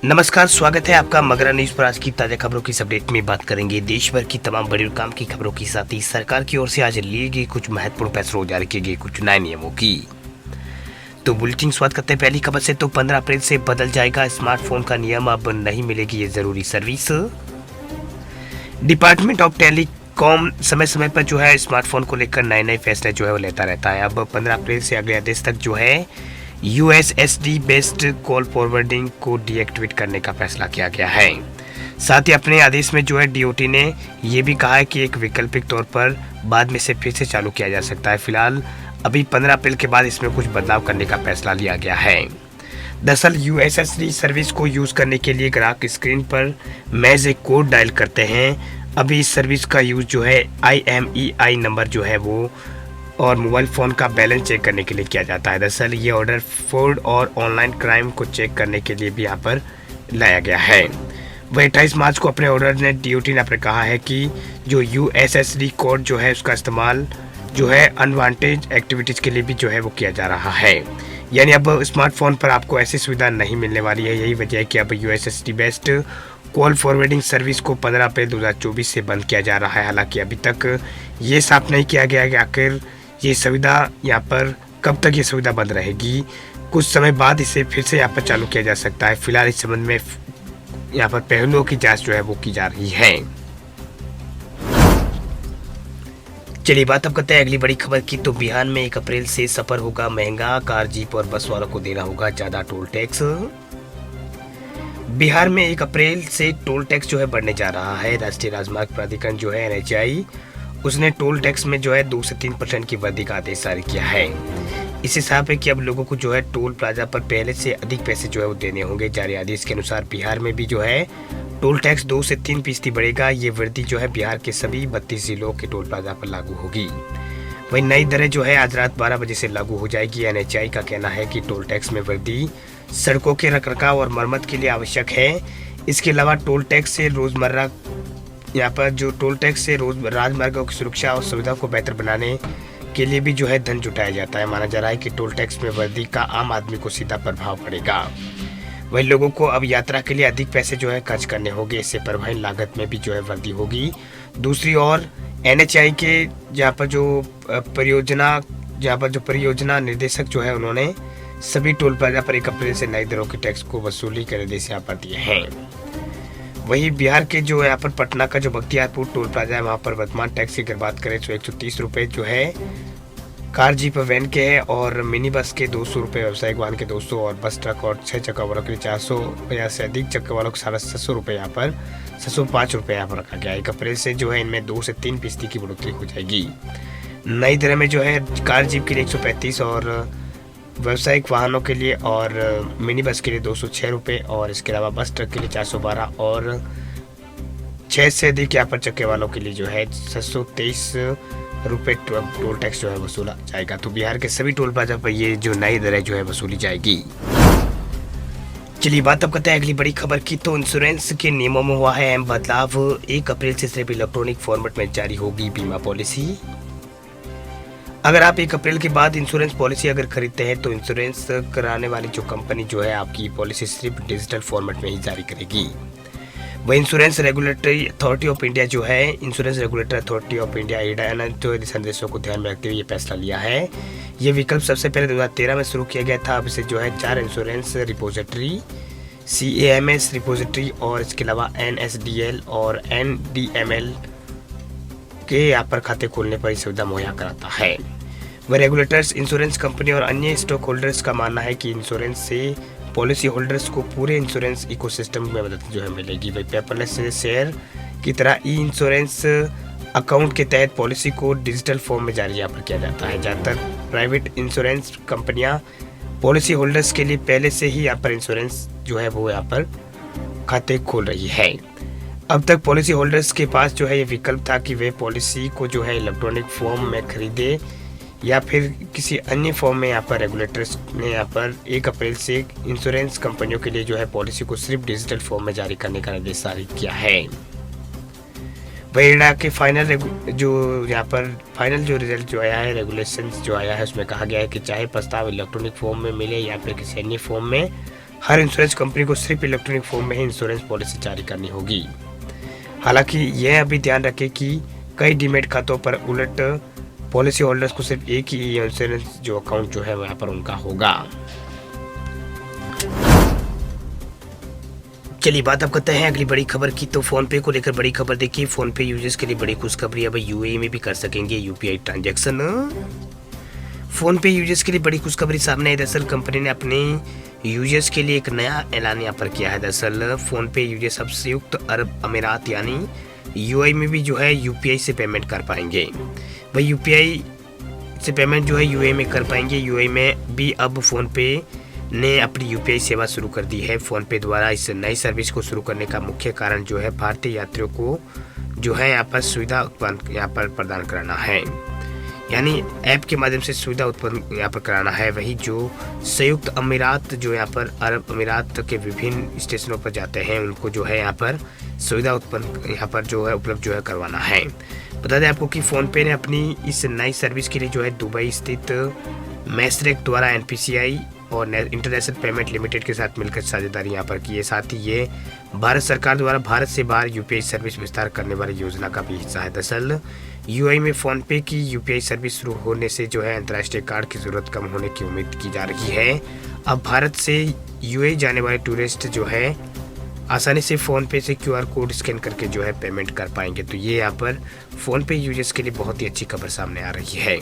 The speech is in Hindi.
नमस्कार, स्वागत है आपका मगरा न्यूज पर। आज की ताजा खबरों की इस अपडेट में बात करेंगे देश भर की तमाम बड़ी और काम की खबरों के साथ ही सरकार की ओर से आज लिए गए कुछ महत्वपूर्ण फैसलों जारी किए गए कुछ नए नियमों की। तो बुलेटिन शुरुआत करते हैं पहली खबर से। तो 15 अप्रैल से बदल जाएगा स्मार्टफोन का नियम, अब नहीं मिलेगी ये जरूरी सर्विस। डिपार्टमेंट ऑफ टेलीकॉम समय समय पर जो है स्मार्टफोन को लेकर नए नए फैसले जो है वो लेता रहता है। अब 15 अप्रैल से अगले आदेश तक जो है यूएसएसडी बेस्ड कॉल फॉरवर्डिंग को डीएक्टिवेट करने का फैसला किया गया है। साथ ही अपने आदेश में जो है डीओटी ने यह भी कहा है कि एक वैकल्पिक तौर पर बाद में से फिर से चालू किया जा सकता है। फिलहाल अभी 15 अप्रैल के बाद इसमें कुछ बदलाव करने का फैसला लिया गया है। दरअसल यूएसएसडी सर्विस को यूज करने के लिए ग्राहक स्क्रीन पर महज एक कोड डायल करते हैं। अभी इस सर्विस का यूज जो है IMEI नंबर जो है वो और मोबाइल फ़ोन का बैलेंस चेक करने के लिए किया जाता है। दरअसल ये ऑर्डर फ्रॉड और ऑनलाइन क्राइम को चेक करने के लिए भी यहाँ पर लाया गया है। वह 28 मार्च को अपने ऑर्डर ने डीओटी ने कहा है कि जो यूएसएसडी कोड जो है उसका इस्तेमाल जो है अनवांटेड एक्टिविटीज़ के लिए भी जो है वो किया जा रहा है। यानी अब स्मार्टफोन पर आपको ऐसी सुविधा नहीं मिलने वाली है। यही वजह है कि अब USSD based call forwarding service को 15 अप्रैल 2024 से बंद किया जा रहा है। हालांकि अभी तक ये साफ नहीं किया गया कि आखिर ये सुविधा यहाँ पर कब तक ये सुविधा बंद रहेगी। कुछ समय बाद इसे फिर से यहाँ पर चालू किया जा सकता है। फिलहाल इस संबंध में यहाँ पर पहलुओं की जांच जो है वो की जा रही है। चलिए बात अब करते हैं अगली बड़ी खबर की। तो बिहार में 1 अप्रैल से सफर होगा महंगा, कार जीप और बस वालों को देना होगा ज्यादा टोल टैक्स। बिहार में 1 अप्रैल से टोल टैक्स जो है बढ़ने जा रहा है। राष्ट्रीय राजमार्ग प्राधिकरण जो है NHAI उसने टोल टैक्स में जो है 2 से 3% की वृद्धि का आदेश जारी किया है। इससे साफ है कि अब लोगों को जो है टोल प्लाजा पर पहले से अधिक पैसे जो है वो देने होंगे। जारी आदेश के अनुसार बिहार में भी जो है टोल टैक्स 2 से 3% बढ़ेगा। ये वृद्धि जो है बिहार के सभी 32 जिलों के टोल प्लाजा पर लागू होगी। वही नई दरें जो है आज रात 12 बजे से लागू हो जाएगी। NHAI का कहना है कि टोल टैक्स में वृद्धि सड़कों के रखरखाव और मरम्मत के लिए आवश्यक है। इसके अलावा टोल टैक्स से राजमार्गों की सुरक्षा और सुविधा को बेहतर बनाने के लिए भी जो है धन जुटाया जाता है। माना जा रहा है कि टोल टैक्स में वृद्धि का आम आदमी को सीधा प्रभाव पड़ेगा। वही लोगों को अब यात्रा के लिए अधिक पैसे जो है खर्च करने होंगे। इससे परिवहन लागत में भी जो है वृद्धि होगी। दूसरी ओर NHAI के जहाँ पर जो परियोजना निर्देशक जो है उन्होंने सभी टोल प्लाजा पर 1 अप्रैल से नई दरों के टैक्स को वसूली के निर्देश यहाँ पर दिए हैं। वही बिहार के जो यहाँ पर पटना का जो बख्तियारपुर टोल प्लाजा है वहाँ पर वर्तमान टैक्स की अगर बात करें तो 130 रुपये जो है कार जीप वैन के हैं और मिनी बस के 200 रुपये, व्यावसायिक वाहन के 200 और बस ट्रक और 6 चक्का वालों के लिए 400 या से अधिक चक्का वालों को 750 रुपये यहाँ पर 705 रुपये यहाँ पर रखा गया। 1 अप्रैल से जो है इनमें 2 से 3% की बढ़ोतरी हो जाएगी। नई दर में जो है कार जीप के लिए 135 और व्यावसायिक वाहनों के लिए और मिनी बस के लिए 206 रुपये और इसके अलावा बस ट्रक के लिए 412 और 6 से अधिक यहाँ पर चक्के वालों के लिए जो है 723 रुपये टोल टैक्स जो है वसूला जाएगा। तो बिहार के सभी टोल प्लाजा पर ये जो नई दरें जो है वसूली जाएगी। चलिए बात अब करते हैं अगली बड़ी खबर की। तो इंश्योरेंस के नियमों में हुआ है अहम बदलाव। 1 अप्रैल से सिर्फ इलेक्ट्रॉनिक फॉर्मेट में जारी होगी बीमा पॉलिसी। अगर आप 1 अप्रैल के बाद इंश्योरेंस पॉलिसी अगर खरीदते हैं तो इंश्योरेंस कराने वाली जो कंपनी जो है आपकी पॉलिसी सिर्फ डिजिटल फॉर्मेट में ही जारी करेगी। वह insurance regulatory authority of India जो है insurance regulatory authority of India IRDAI ने जो दिशानिर्देशों को ध्यान में रखते हुए ये फैसला लिया है। ये विकल्प सबसे पहले 2013 में शुरू किया गया था। अब इसे जो है 4 इंश्योरेंस रिपोजिटरी, CAMS रिपोजिटरी और इसके अलावा NSDL और NDML के यहाँ पर खाते खोलने पर सुविधा मुहैया कराता है। वह रेगुलेटर्स, इंश्योरेंस कंपनी और अन्य स्टॉक होल्डर्स का मानना है कि इंश्योरेंस से पॉलिसी होल्डर्स को पूरे इंश्योरेंस इकोसिस्टम में मदद जो है मिलेगी। वही पेपरलेस शेयर की तरह इंश्योरेंस अकाउंट के तहत पॉलिसी को डिजिटल फॉर्म में जारी यहाँ पर किया जाता है। ज़्यादातर प्राइवेट इंश्योरेंस कंपनियाँ पॉलिसी होल्डर्स के लिए पहले से ही यहाँ पर इंश्योरेंस जो है वो यहाँ पर खाते खोल रही है। अब तक पॉलिसी होल्डर्स के पास जो है ये विकल्प था कि वे पॉलिसी को जो है इलेक्ट्रॉनिक फॉर्म में खरीदे या फिर किसी अन्य फॉर्म में। यहाँ पर रेगुलेटर्स ने यहाँ पर 1 अप्रैल से इंश्योरेंस कंपनियों के लिए जो है पॉलिसी को सिर्फ डिजिटल फॉर्म में जारी करने का निर्देश जारी किया है। वही IRDAI के फाइनल जो रिजल्ट जो आया है, रेगुलेशंस जो आया है उसमें कहा गया है कि चाहे प्रस्ताव इलेक्ट्रॉनिक फॉर्म में मिले या फिर किसी अन्य फॉर्म में हर इंश्योरेंस कंपनी को सिर्फ इलेक्ट्रॉनिक फॉर्म में ही इंश्योरेंस पॉलिसी जारी करनी होगी। हालांकि यह अभी ध्यान रखें कि कई डीमैट खातों पर उलट पॉलिसी होल्डर्स को सिर्फ एक ही इंश्योरेंस जो अकाउंट जो है वहाँ पर उनका होगा। चलिए बात अब करते हैं अगली बड़ी खबर की। तो फोन पे को लेकर बड़ी खबर देखिए। फोन पे यूजर्स के लिए बड़ी खुशखबरी, अब यूएई में भी कर सकेंगे यूपीआई ट्रांजैक्शन। फोन पे यूजर्स के लिए बड़ी खुशखबरी सामने आई। दरअसल कंपनी ने अपने यूजर्स के लिए एक नया ऐलान यहाँ पर किया है। दरअसल फोन पे यूजर्स अब संयुक्त अरब अमीरात यानी यूएई में भी जो है यूपीआई से पेमेंट कर पाएंगे। भाई यूपीआई से पेमेंट जो है यूएई में कर पाएंगे। यूएई में भी अब फोन पे ने अपनी यूपीआई सेवा शुरू कर दी है। फोन पे द्वारा इस नई सर्विस को शुरू करने का मुख्य कारण जो है भारतीय यात्रियों को जो है यहाँ पर सुविधा उत्पन्न यहाँ पर प्रदान कराना है, यानी ऐप के माध्यम से सुविधा उत्पन्न यहाँ पर कराना है। वही जो संयुक्त अमीरात जो यहाँ पर अरब अमीरात के विभिन्न स्टेशनों पर जाते हैं उनको जो है यहाँ पर सुविधा उत्पन्न यहाँ पर जो है उपलब्ध जो है करवाना है। बता दें आपको कि फ़ोनपे ने अपनी इस नई सर्विस के लिए जो है दुबई स्थित मैसरेक द्वारा एनपीसीआई और इंटरनेशनल पेमेंट लिमिटेड के साथ मिलकर साझेदारी यहाँ पर की है। साथ ही ये भारत सरकार द्वारा भारत से बाहर यूपीआई सर्विस विस्तार करने वाली योजना का भी हिस्सा है। दरअसल यूएई में फ़ोनपे की यूपीआई सर्विस शुरू होने से जो है अंतर्राष्ट्रीय कार्ड की ज़रूरत कम होने की उम्मीद की जा रही है। अब भारत से यूएई जाने वाले टूरिस्ट जो है आसानी से फ़ोनपे से क्यूआर कोड स्कैन करके जो है पेमेंट कर पाएंगे। तो ये यहाँ पर फ़ोनपे यूजर्स के लिए बहुत ही अच्छी खबर सामने आ रही है।